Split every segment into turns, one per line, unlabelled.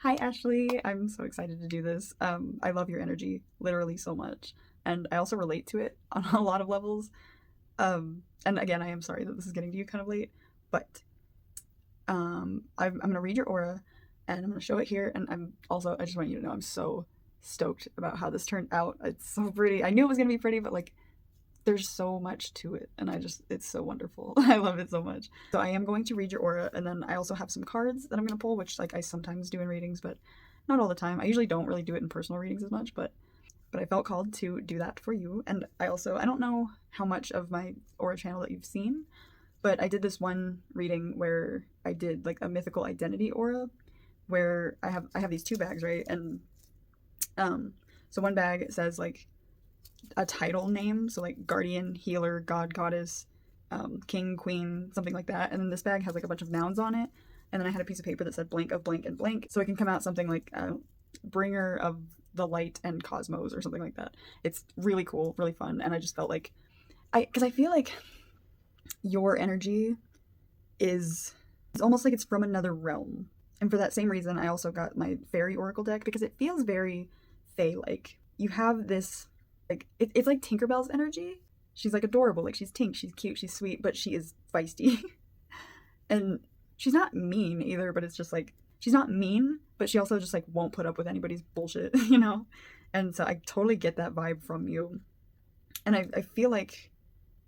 Hi, Ashley. I'm so excited to do this. I love your energy literally so much. And I also relate to it on a lot of levels. And again, I am sorry that this is getting to you kind of late, but I'm going to read your aura and I'm going to show it here. And I just want you to know I'm so stoked about how this turned out. It's so pretty. I knew it was going to be pretty, but like, there's so much to it and it's so wonderful. I love it so much. So I am going to read your aura and then I also have some cards that I'm going to pull, which like I sometimes do in readings, but not all the time. I usually don't really do it in personal readings as much, but I felt called to do that for you. And I don't know how much of my aura channel that you've seen, but I did this one reading where I did like a mythical identity aura where I have these two bags, right? And um so one bag says like a title name, so like guardian, healer, god, goddess, king, queen, something like that. And then this bag has like a bunch of nouns on it. And then I had a piece of paper that said blank of blank and blank, so it can come out something like bringer of the light and cosmos or something like that. It's really cool, really fun, and I just felt like because I feel like your energy is it's almost like it's from another realm. And for that same reason, I also got my fairy oracle deck because it feels very fae like. You have this like it's like Tinkerbell's energy. She's like adorable, like she's Tink, she's cute, she's sweet, but she is feisty. And she's not mean either, but it's just like she's not mean, but she also just like won't put up with anybody's bullshit, you know? And so I totally get that vibe from you. And I feel like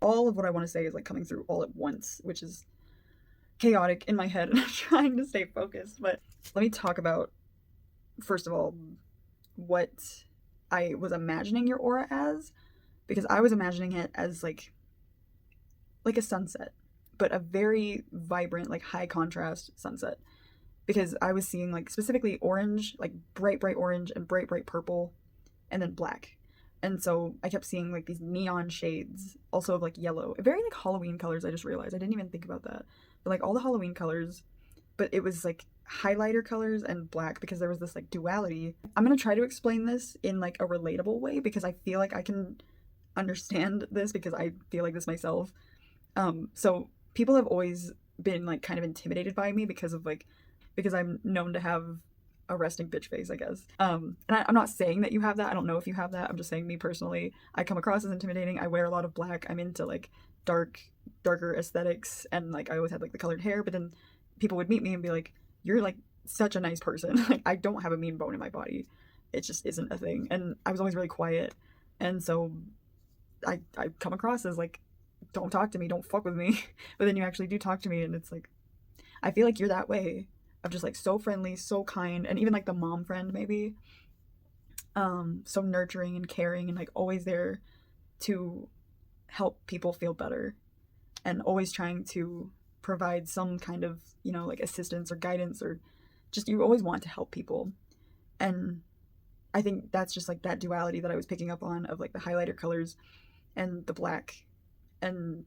all of what I want to say is like coming through all at once, which is chaotic in my head and I'm trying to stay focused. But let me talk about first of all what I was imagining your aura as, because I was imagining it as like a sunset, but a very vibrant, like high contrast sunset. Because I was seeing like specifically orange, like bright, bright orange and bright, bright purple, and then black. And so I kept seeing like these neon shades, also of like yellow, very like Halloween colors. I just realized I didn't even think about that, but like all the Halloween colors, but it was like highlighter colors and black because there was this like duality. I'm gonna try to explain this in like a relatable way because I feel like I can understand this because I feel like this myself. So people have always been like kind of intimidated by me because I'm known to have a resting bitch face, I guess. And I'm not saying that you have that. I don't know if you have that. I'm just saying me personally, I come across as intimidating. I wear a lot of black. I'm into like darker aesthetics, and like I always had like the colored hair. But then people would meet me and be like, "You're like such a nice person." Like I don't have a mean bone in my body. It just isn't a thing. And I was always really quiet, and so I come across as like, don't talk to me, don't fuck with me. But then you actually do talk to me, and it's like I feel like you're that way of just like so friendly, so kind, and even like the mom friend maybe. So nurturing and caring and like always there to help people feel better and always trying to provide some kind of, like assistance or guidance or just you always want to help people. And I think that's just like that duality that I was picking up on of like the highlighter colors and the black. And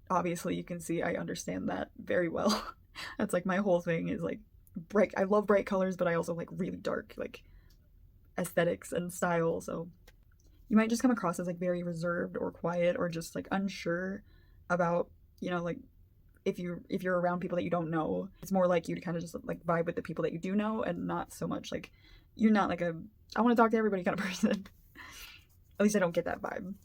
obviously you can see I understand that very well. That's like my whole thing is like bright. I love bright colors, but I also like really dark like aesthetics and style. So you might just come across as like very reserved or quiet or just like unsure about, like if you're around people that you don't know, it's more like you to kind of just like vibe with the people that you do know and not so much like you're not like a I want to talk to everybody kind of person. At least I don't get that vibe.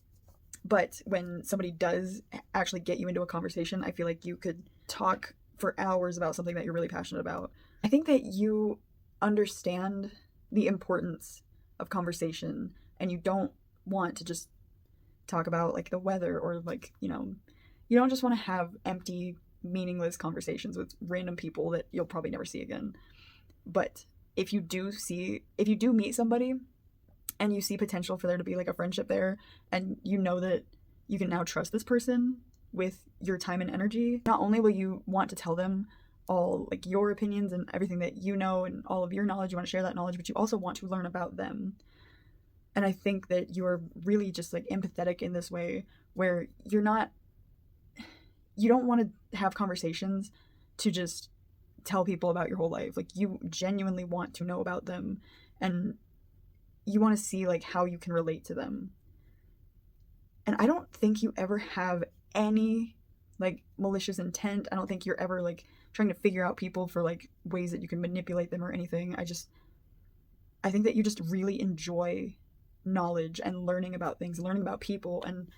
But when somebody does actually get you into a conversation, I feel like you could talk for hours about something that you're really passionate about. I think that you understand the importance of conversation and you don't want to just talk about like the weather or like, you don't just want to have empty, meaningless conversations with random people that you'll probably never see again. But if you do meet somebody and you see potential for there to be like a friendship there and you know that you can now trust this person with your time and energy, not only will you want to tell them all like your opinions and everything that you know and all of your knowledge, you want to share that knowledge, but you also want to learn about them. And I think that you're really just like empathetic in this way where you don't want to have conversations to just tell people about your whole life. Like you genuinely want to know about them and you want to see like how you can relate to them. And I don't think you ever have any like malicious intent. I don't think you're ever like trying to figure out people for like ways that you can manipulate them or anything. I think that you just really enjoy knowledge and learning about things, learning about people and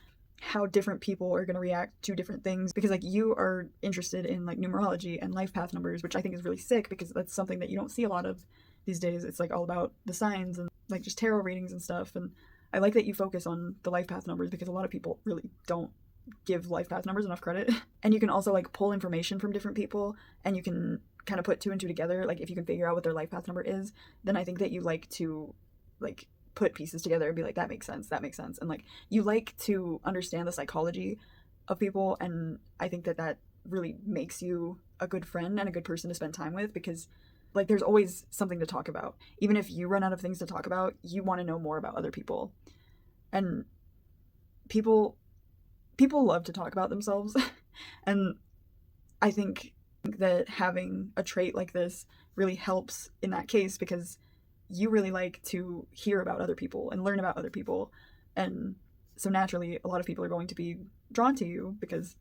how different people are going to react to different things, because like you are interested in like numerology and life path numbers, which I think is really sick because that's something that you don't see a lot of these days. It's like all about the signs and like just tarot readings and stuff. And I like that you focus on the life path numbers because a lot of people really don't give life path numbers enough credit. And you can also like pull information from different people and you can kind of put two and two together. Like if you can figure out what their life path number is, then I think that you like to like put pieces together and be like, that makes sense, and like you like to understand the psychology of people. And I think that that really makes you a good friend and a good person to spend time with, because like there's always something to talk about. Even if you run out of things to talk about, you want to know more about other people. And people love to talk about themselves. And I think that having a trait like this really helps in that case, because you really like to hear about other people and learn about other people. And so naturally, a lot of people are going to be drawn to you because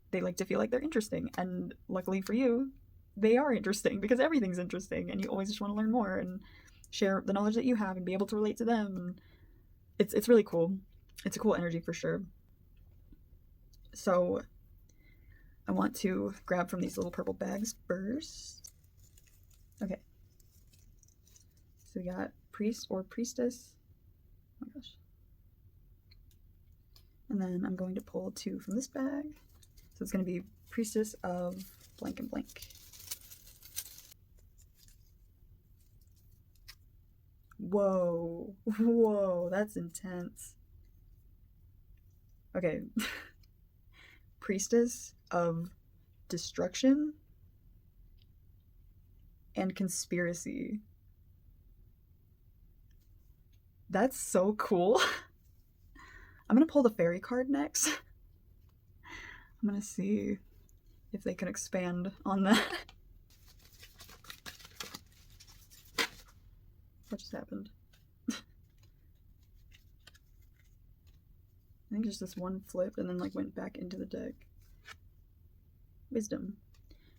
they like to feel like they're interesting. And luckily for you, they are interesting because everything's interesting and you always just want to learn more and share the knowledge that you have and be able to relate to them. And it's really cool. It's a cool energy for sure. So I want to grab from these little purple bags first. Okay. So we got priest or priestess. Oh my gosh. And then I'm going to pull two from this bag. So it's going to be priestess of blank and blank. Whoa. Whoa, that's intense. Okay. Priestess of destruction and conspiracy. That's so cool. I'm gonna pull the fairy card next. I'm gonna see if they can expand on that. What just happened? I think just this one flipped and then like went back into the deck. Wisdom.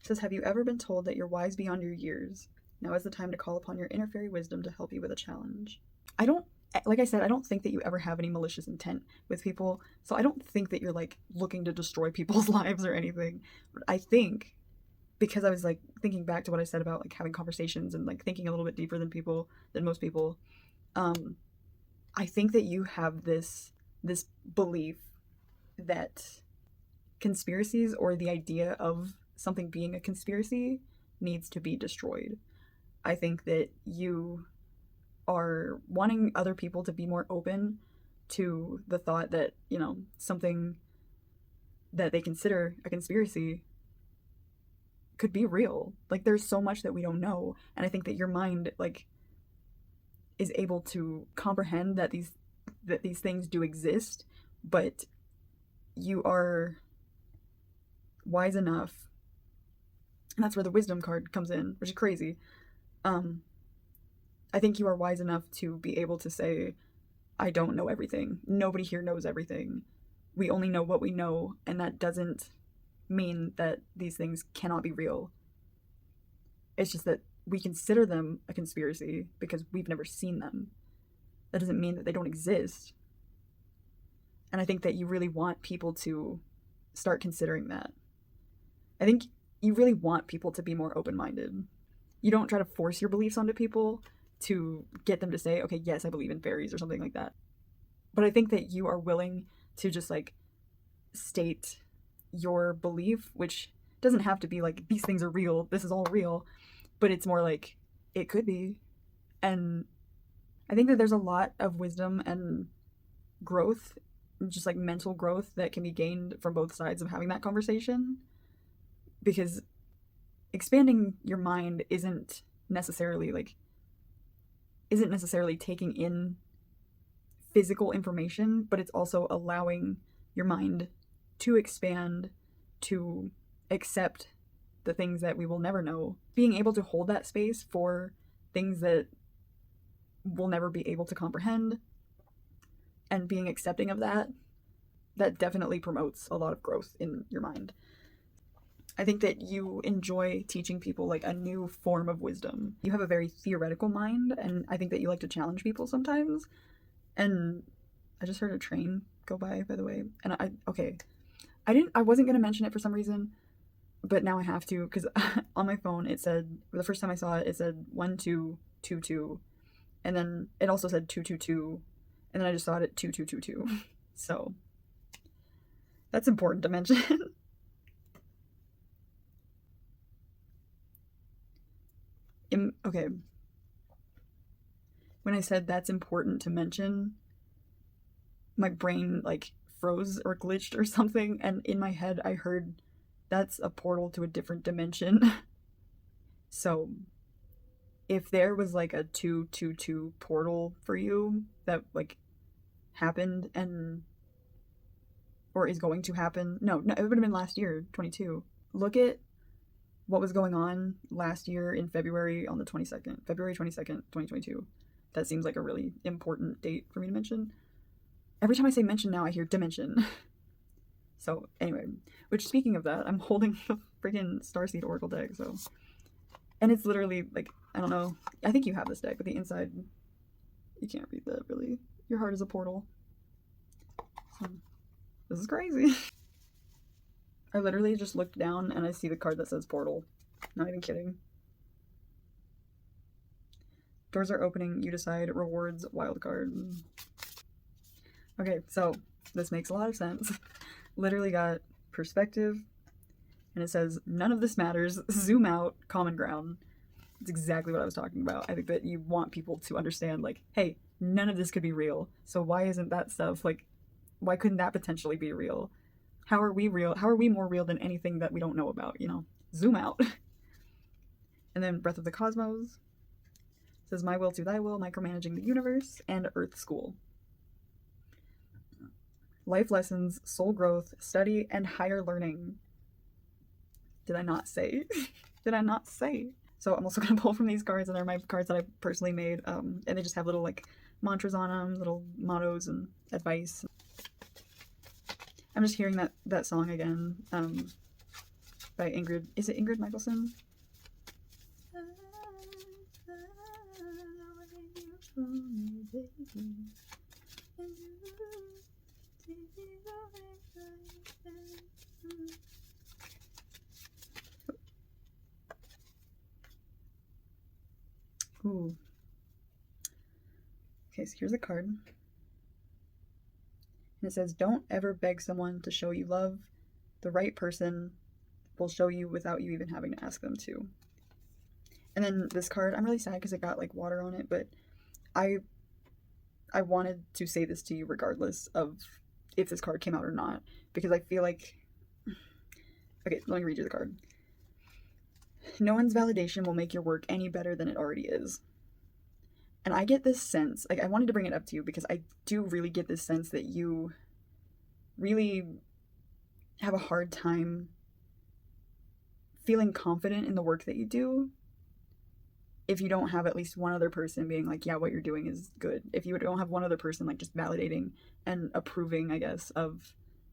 It says, have you ever been told that you're wise beyond your years? Now is the time to call upon your inner fairy wisdom to help you with a challenge. Like I said, I don't think that you ever have any malicious intent with people. So I don't think that you're like looking to destroy people's lives or anything. But I think, because I was like thinking back to what I said about like having conversations and like thinking a little bit deeper than most people, I think that you have this belief that conspiracies, or the idea of something being a conspiracy, needs to be destroyed. I think that you are wanting other people to be more open to the thought that, you know, something that they consider a conspiracy could be real. Like there's so much that we don't know, and I think that your mind like is able to comprehend that these things do exist, but you are wise enough, and that's where the wisdom card comes in, which is crazy. I think you are wise enough to be able to say, I don't know everything. Nobody here knows everything. We only know what we know, and that doesn't mean that these things cannot be real. It's just that we consider them a conspiracy because we've never seen them. That doesn't mean that they don't exist. And I think that you really want people to start considering that. I think you really want people to be more open-minded. You don't try to force your beliefs onto people to get them to say, okay, yes, I believe in fairies or something like that. But I think that you are willing to just like state your belief, which doesn't have to be like, these things are real, this is all real, but it's more like, it could be. And I think that there's a lot of wisdom and growth, just like mental growth, that can be gained from both sides of having that conversation. Because expanding your mind isn't necessarily taking in physical information, but it's also allowing your mind to expand, to accept the things that we will never know. Being able to hold that space for things that we'll never be able to comprehend, and being accepting of that, that definitely promotes a lot of growth in your mind. I think that you enjoy teaching people like a new form of wisdom. You have a very theoretical mind, and I think that you like to challenge people sometimes. And I just heard a train go by the way. And okay. I wasn't going to mention it for some reason, but now I have to because on my phone it said, the first time I saw it, it said 1222, and then it also said 222, and then I just saw it at 2222. So that's important to mention. Okay. When I said that's important to mention, my brain like froze or glitched or something, and in my head I heard that's a portal to a different dimension. So if there was like a 222 portal for you that like happened and or is going to happen, no, it would have been last year, 22. Look at what was going on last year in February on the 22nd, February 22nd, 2022. That seems like a really important date for me to mention. Every time I say mention now, I hear dimension. So anyway, which speaking of that, I'm holding the freaking Starseed Oracle deck, so. And it's literally like, I don't know, I think you have this deck, but the inside, you can't read that really. Your heart is a portal. So, this is crazy. I literally just looked down and I see the card that says portal. Not even kidding. Doors are opening, you decide, rewards, wildcard. Okay, so this makes a lot of sense. Literally got perspective, and it says, none of this matters, zoom out, common ground. It's exactly what I was talking about. I think that you want people to understand, like, hey, none of this could be real. So why isn't that stuff, like, why couldn't that potentially be real? How are we real? How are we more real than anything that we don't know about, you know? Zoom out. And then Breath of the Cosmos says, my will to thy will, micromanaging the universe, and Earth School. Life lessons, soul growth, study, and higher learning. Did I not say? Did I not say? So I'm also going to pull from these cards, and they're my cards that I personally made, and they just have little, like, mantras on them, little mottos and advice. I'm just hearing that song again, by Ingrid. Is it Ingrid Michaelson? Ooh. Okay, so here's a card. And it says, don't ever beg someone to show you love. The right person will show you without you even having to ask them to. And then this card, I'm really sad because it got like water on it, but I wanted to say this to you regardless of if this card came out or not, because I feel like, okay, let me read you the card. No one's validation will make your work any better than it already is. And I get this sense, like I wanted to bring it up to you because I do really get this sense that you really have a hard time feeling confident in the work that you do if you don't have at least one other person being like, yeah, what you're doing is good. If you don't have one other person like just validating and approving, I guess, of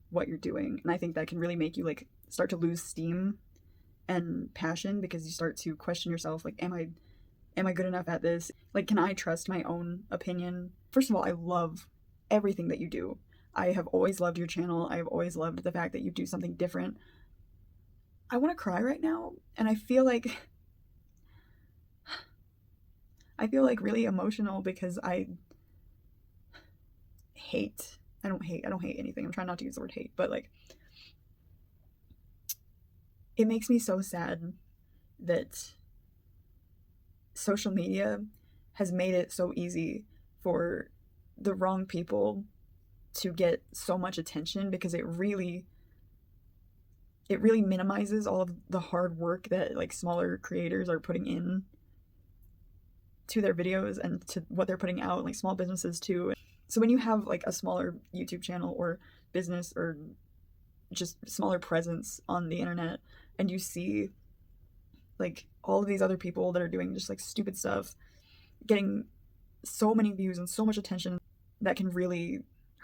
what you're doing. And I think that can really make you like start to lose steam and passion because you start to question yourself, like, am I good enough at this? Like, can I trust my own opinion? First of all, I love everything that you do. I have always loved your channel. I have always loved the fact that you do something different. I want to cry right now, and I feel like really emotional because I don't hate anything. I'm trying not to use the word hate, but like it makes me so sad that social media has made it so easy for the wrong people to get so much attention because it really minimizes all of the hard work that like smaller creators are putting in to their videos and to what they're putting out, like small businesses too. So when you have like a smaller YouTube channel or business or just smaller presence on the internet and you see like all of these other people that are doing just like stupid stuff getting so many views and so much attention, that can really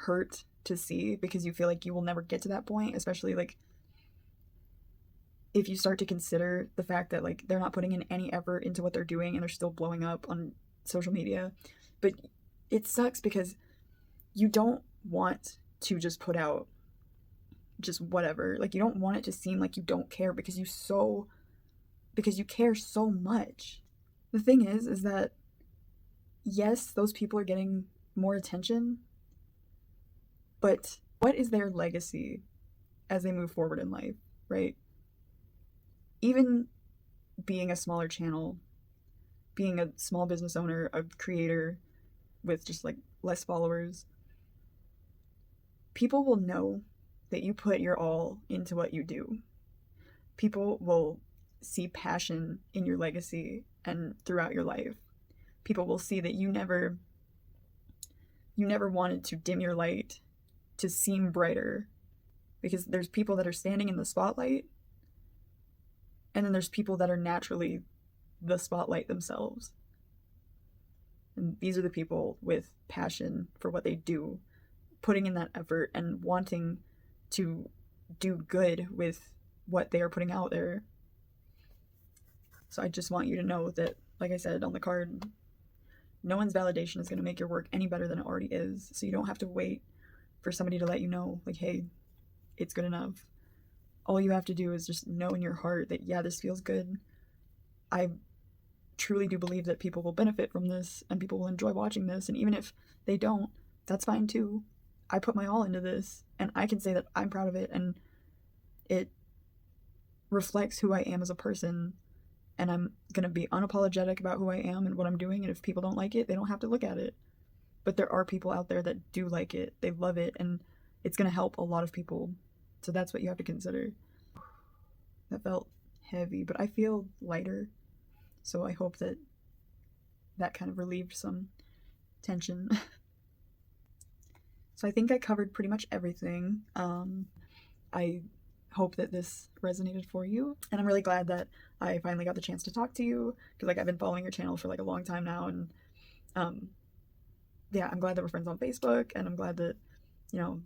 hurt to see because you feel like you will never get to that point, especially like if you start to consider the fact that like they're not putting in any effort into what they're doing and they're still blowing up on social media. But it sucks because you don't want to just put out just whatever. Like you don't want it to seem like you don't care because you care so much. The thing is that yes, those people are getting more attention, but what is their legacy as they move forward in life, right? Even being a smaller channel, being a small business owner, a creator with just like less followers, people will know that you put your all into what you do. People will see passion in your legacy and throughout your life. People will see that you never wanted to dim your light to seem brighter, because there's people that are standing in the spotlight and then there's people that are naturally the spotlight themselves. And these are the people with passion for what they do, putting in that effort and wanting to do good with what they are putting out there. So I just want you to know that, like I said on the card, no one's validation is going to make your work any better than it already is. So you don't have to wait for somebody to let you know, like, hey, it's good enough. All you have to do is just know in your heart that, yeah, this feels good. I truly do believe that people will benefit from this and people will enjoy watching this. And even if they don't, that's fine too. I put my all into this and I can say that I'm proud of it and it reflects who I am as a person. And I'm going to be unapologetic about who I am and what I'm doing. And if people don't like it, they don't have to look at it. But there are people out there that do like it. They love it. And it's going to help a lot of people. So that's what you have to consider. That felt heavy, but I feel lighter. So I hope that that kind of relieved some tension. So I think I covered pretty much everything. I hope that this resonated for you. And I'm really glad that I finally got the chance to talk to you, because like I've been following your channel for like a long time now. And yeah, I'm glad that we're friends on Facebook, and I'm glad that, you know,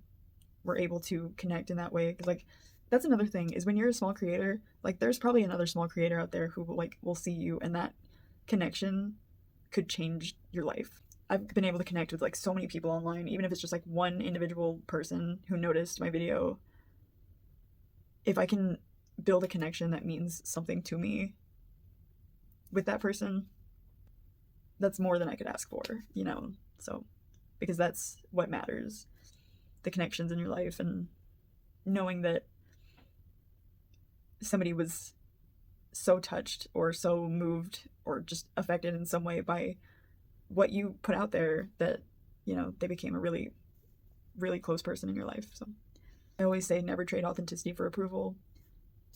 we're able to connect in that way. Because like that's another thing, is when you're a small creator, like there's probably another small creator out there who will see you, and that connection could change your life. I've been able to connect with like so many people online, even if it's just like one individual person who noticed my video. If I can build a connection that means something to me with that person, that's more than I could ask for, you know? So, because that's what matters. The connections in your life, and knowing that somebody was so touched or so moved or just affected in some way by what you put out there, that, you know, they became a really, really close person in your life. So I always say never trade authenticity for approval.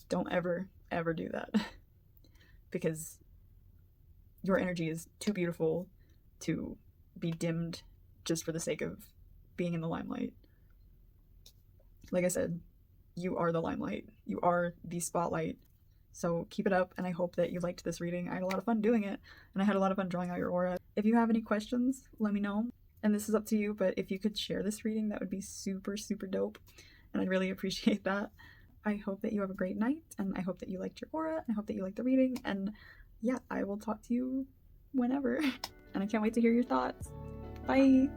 Don't ever, ever do that. Because your energy is too beautiful to be dimmed just for the sake of being in the limelight. Like I said, you are the limelight. You are the spotlight. So keep it up, and I hope that you liked this reading. I had a lot of fun doing it, and I had a lot of fun drawing out your aura. If you have any questions, let me know. And this is up to you, but if you could share this reading, that would be super, super dope. And I'd really appreciate that. I hope that you have a great night, and I hope that you liked your aura, and I hope that you liked the reading. And yeah, I will talk to you whenever. And I can't wait to hear your thoughts. Bye!